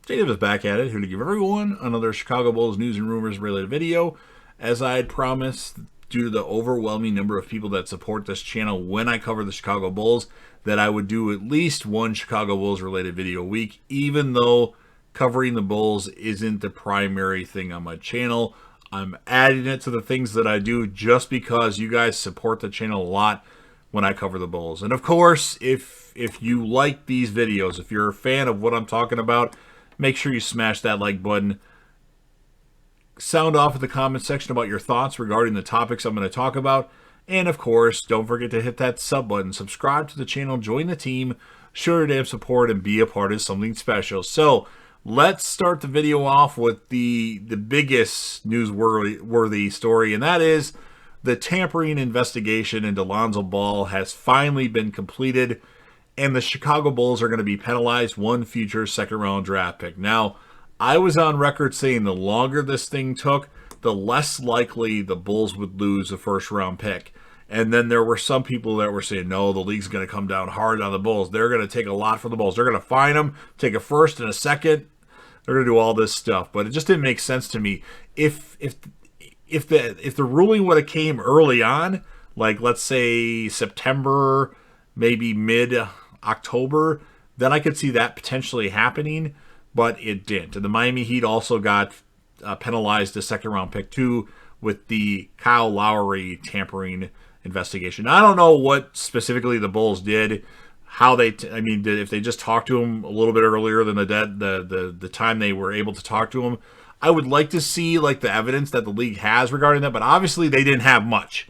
Jacob is back at it, here to give everyone another Chicago Bulls news and rumors related video. As I had promised, due to the overwhelming number of people that support this channel when I cover the Chicago Bulls, that I would do at least one Chicago Bulls related video a week, even though covering the Bulls isn't the primary thing on my channel. I'm adding it to the things that I do just because you guys support the channel a lot when I cover the Bulls. And of course, if you like these videos, if you're a fan of what I'm talking about, make sure you smash that like button. Sound off in the comment section about your thoughts regarding the topics I'm going to talk about. And of course, don't forget to hit that sub button, subscribe to the channel, join the team, show your damn support, and be a part of something special. So let's start the video off with the biggest newsworthy story, and that is the tampering investigation into Lonzo Ball has finally been completed, and the Chicago Bulls are going to be penalized one future second-round draft pick. Now, I was on record saying the longer this thing took, the less likely the Bulls would lose a first-round pick. And then there were some people that were saying, no, the league's going to come down hard on the Bulls. They're going to take a lot from the Bulls. They're going to fine them, take a first and a second. They're going to do all this stuff. But it just didn't make sense to me. If the ruling would have came early on, like let's say September, maybe mid-October, then I could see that potentially happening, but it didn't. And the Miami Heat also got penalized a second-round pick too with the Kyle Lowry tampering investigation. I don't know what specifically the Bulls did, how they, if they just talked to him a little bit earlier than the time they were able to talk to him. I would like to see like the evidence that the league has regarding that, but obviously they didn't have much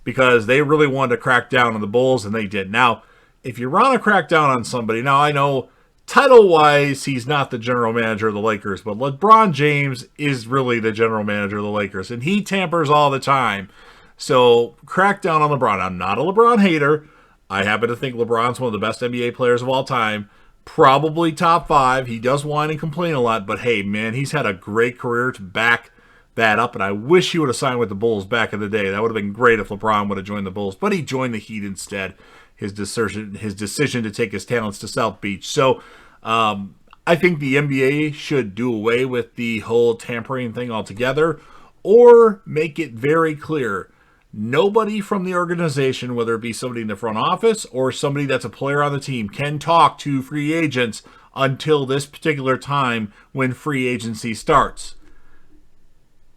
because they really wanted to crack down on the Bulls, and they did. Now, if you want to crack down on somebody, now I know title-wise he's not the general manager of the Lakers, but LeBron James is really the general manager of the Lakers, and he tampers all the time. So crack down on LeBron. I'm not a LeBron hater. I happen to think LeBron's one of the best NBA players of all time. Probably top 5. He does whine and complain a lot, but hey, man, he's had a great career to back that up, and I wish he would have signed with the Bulls back in the day. That would have been great if LeBron would have joined the Bulls, but he joined the Heat instead. His decision to take his talents to South Beach. So I think the NBA should do away with the whole tampering thing altogether, or make it very clear. Nobody from the organization, whether it be somebody in the front office or somebody that's a player on the team, can talk to free agents until this particular time when free agency starts.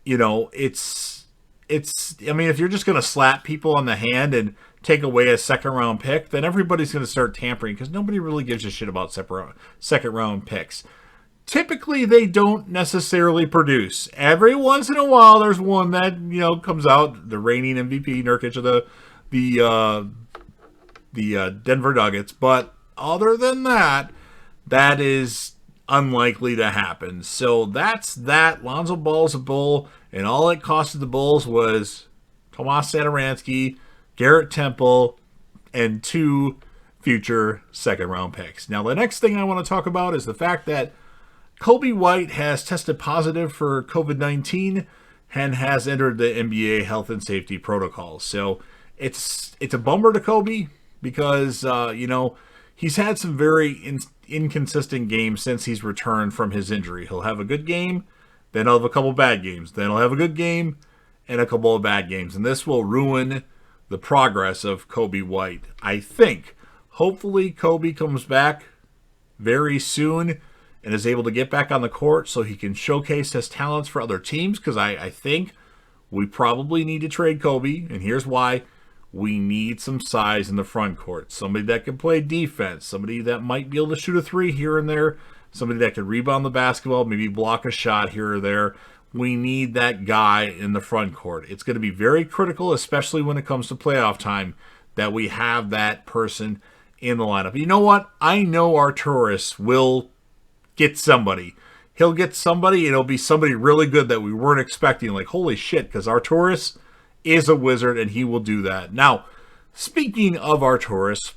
You know, if you're just going to slap people on the hand and take away a second-round pick, then everybody's going to start tampering because nobody really gives a shit about second-round picks. Typically, they don't necessarily produce. Every once in a while, there's one that, comes out, the reigning MVP, Nurkic of the Denver Nuggets. But other than that, that is unlikely to happen. So that's that. Lonzo Ball's a Bull, and all it costed the Bulls was Tomas Satoransky, Garrett Temple, and 2 future second-round picks. Now, the next thing I want to talk about is the fact that Coby White has tested positive for COVID-19 and has entered the NBA health and safety protocols. So it's a bummer to Coby because, he's had some very inconsistent games since he's returned from his injury. He'll have a good game, then he'll have a couple bad games. Then he'll have a good game and a couple of bad games. And this will ruin the progress of Coby White, I think. Hopefully Coby comes back very soon and is able to get back on the court so he can showcase his talents for other teams, because I think we probably need to trade Coby, and here's why. We need some size in the front court. Somebody that can play defense, somebody that might be able to shoot a 3 here and there, somebody that can rebound the basketball, maybe block a shot here or there. We need that guy in the front court. It's going to be very critical, especially when it comes to playoff time, that we have that person in the lineup. You know what? I know Arturas will get somebody. He'll get somebody, and it'll be somebody really good that we weren't expecting. Like, holy shit, because Arturas is a wizard, and he will do that. Now, speaking of Arturas,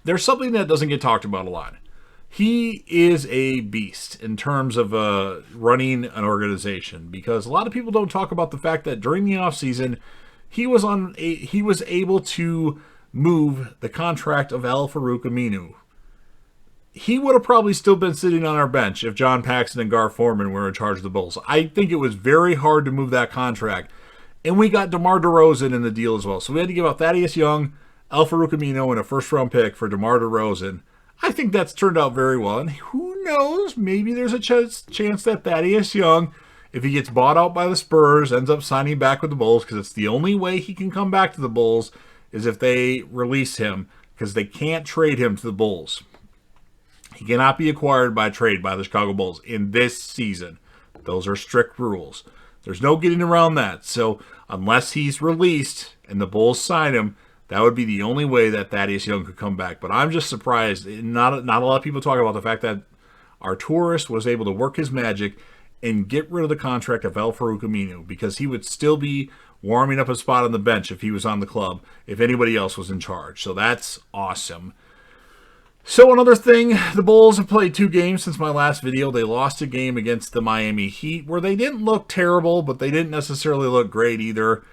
there's something that doesn't get talked about a lot. He is a beast in terms of running an organization, because a lot of people don't talk about the fact that during the offseason, he was able to move the contract of Al Farouk Aminu. he would have probably still been sitting on our bench if John Paxson and Gar Forman were in charge of the Bulls. I think it was very hard to move that contract. And we got DeMar DeRozan in the deal as well. So we had to give up Thaddeus Young, Al-Farouq Amino, and a first-round pick for DeMar DeRozan. I think that's turned out very well. And who knows, maybe there's a chance that Thaddeus Young, if he gets bought out by the Spurs, ends up signing back with the Bulls, because it's the only way he can come back to the Bulls is if they release him, because they can't trade him to the Bulls. He cannot be acquired by trade by the Chicago Bulls in this season. Those are strict rules. There's no getting around that. So unless he's released and the Bulls sign him, that would be the only way that Thaddeus Young could come back. But I'm just surprised. Not a lot of people talk about the fact that our tourist was able to work his magic and get rid of the contract of Al-Farouq Amino, because he would still be warming up a spot on the bench if he was on the club, if anybody else was in charge. So that's awesome. So another thing, the Bulls have played 2 games since my last video. They lost a game against the Miami Heat, where they didn't look terrible, but they didn't necessarily look great either.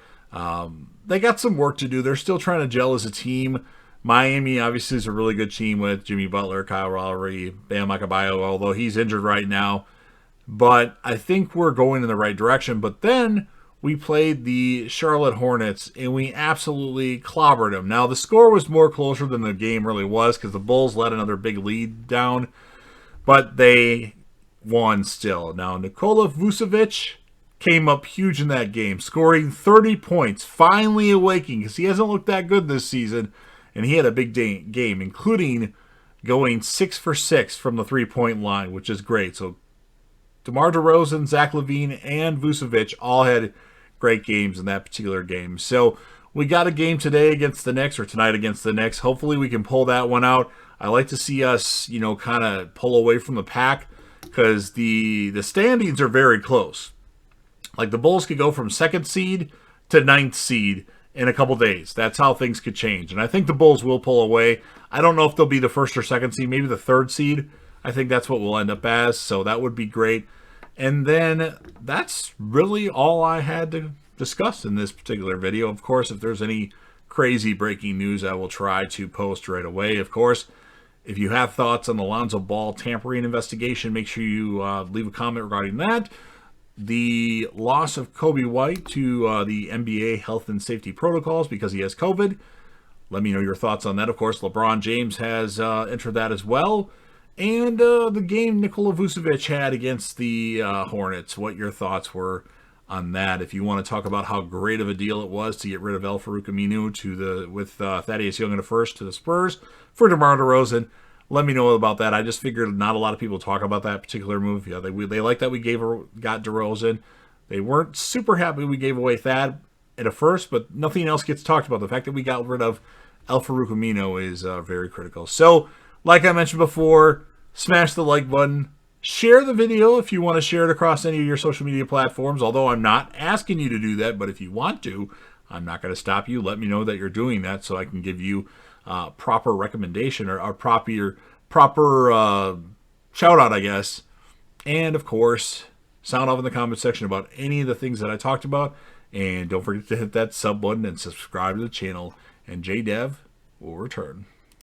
They got some work to do. They're still trying to gel as a team. Miami obviously is a really good team with Jimmy Butler, Kyle Lowry, Bam Adebayo, although he's injured right now. But I think we're going in the right direction. But then we played the Charlotte Hornets, and we absolutely clobbered them. Now, the score was more closer than the game really was, because the Bulls let another big lead down, but they won still. Now, Nikola Vucevic came up huge in that game, scoring 30 points, finally awaking, because he hasn't looked that good this season, and he had a big game, including going 6 for 6 from the three-point line, which is great. So DeMar DeRozan, Zach LaVine, and Vucevic all had great games in that particular game. So we got a game today against the Knicks, or tonight against the Knicks. Hopefully we can pull that one out. I like to see us, kind of pull away from the pack, because the standings are very close. Like, the Bulls could go from 2nd seed to 9th seed in a couple days. That's how things could change. And I think the Bulls will pull away. I don't know if they'll be the 1st or 2nd seed, maybe the 3rd seed. I think that's what we'll end up as, so that would be great. And then that's really all I had to discuss in this particular video. Of course, if there's any crazy breaking news, I will try to post right away. Of course, if you have thoughts on the Lonzo Ball tampering investigation, make sure you leave a comment regarding that. The loss of Coby White to the NBA health and safety protocols because he has COVID. Let me know your thoughts on that. Of course, LeBron James has entered that as well. And the game Nikola Vucevic had against the Hornets, what your thoughts were on that. If you want to talk about how great of a deal it was to get rid of Al-Farouq Amino with Thaddeus Young in the first to the Spurs for DeMar DeRozan, let me know about that. I just figured not a lot of people talk about that particular move. Yeah, they like that we got DeRozan. They weren't super happy we gave away Thad at a first, but nothing else gets talked about. The fact that we got rid of Al-Farouq Amino is very critical. So, like I mentioned before, smash the like button. Share the video if you want to share it across any of your social media platforms, although I'm not asking you to do that, but if you want to, I'm not going to stop you. Let me know that you're doing that so I can give you proper recommendation or proper shout out, I guess. And of course, sound off in the comment section about any of the things that I talked about. And don't forget to hit that sub button and subscribe to the channel. And JDev will return.